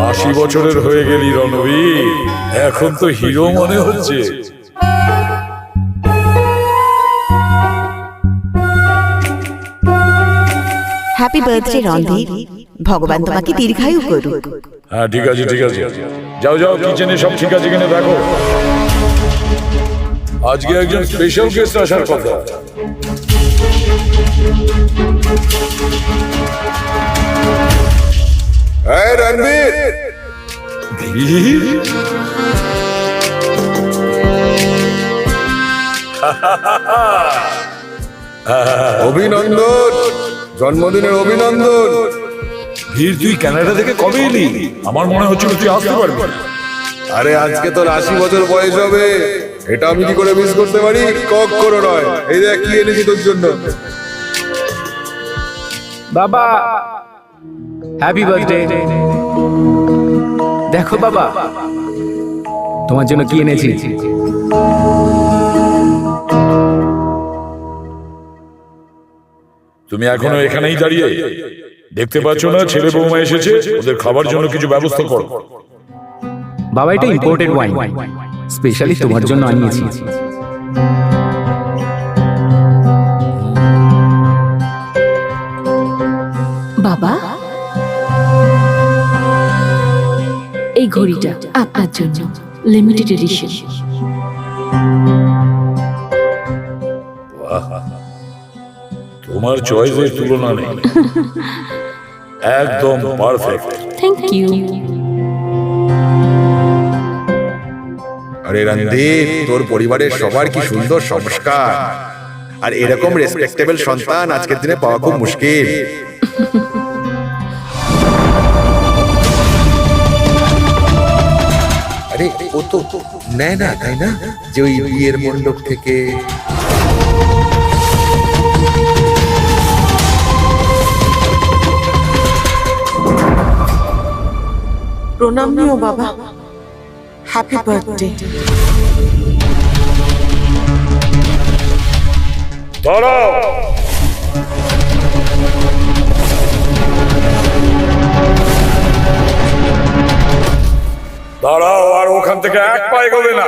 80 বছরের হয়ে গেলি রণবীর, এখন তো হিরো মনে হচ্ছে। হ্যাপি বার্থডে রণধীর, ভগবান তোমাকে দীর্ঘায়ু করুক। হ্যাঁ ঠিক আছে ঠিক আছে, যাও যাও, কিচেনে সব ঠিক আছে কিনা দেখো। আজকে একজন স্পেশাল গেস্ট আসার কথা। এই রণবীর, ধীর, অভিনন্দন, জন্মদিনের অভিনন্দন। ধীর, তুই কানাডা থেকে কবে এলি? আমার মনে হচ্ছিল তুই আসতে পারবি না। আরে আজকে তোর 80 বছর বয়স হবে, এটা আমি কি করে মিস করতে পারি? কখনো নয়। এই দেখ কি এনেছি তোর জন্য। বাবা হ্যাপি বার্থডে। দেখো বাবা, তোমার জন্য কি এনেছি। তুমি এখনো এখানেই দাঁড়িয়ে দেখতে পাচ্ছ না ছেলে বৌমা এসেছে? ওদের খাবার জন্য কিছু ব্যবস্থা করো। বাবা এটা ইম্পোর্টেড ওয়াইন, স্পেশালি তোমার জন্য আনিয়েছি। বাবা, এই ঘড়িটা আপনার জন্য, লিমিটেড এডিশন। তোমার চয়েসের তুলনা নেই, একদম পারফেক্ট। Thank you. আরে রণধীর, তোর পরিবারের সবার কি সুন্দর সংস্কার, আর এরকম রেসপেক্টেবল সন্তান আজকের দিনে পাওয়া খুব মুশকিল। আরে ও তো নেয় না, তাই না, যে ওই বিয়ের মণ্ডপ থেকে। প্রণাম নিও বাবা, হ্যাপি বার্থডে। দাঁড়াও, দাঁড়াও, আর ওখান থেকে এক পা এগোবে না।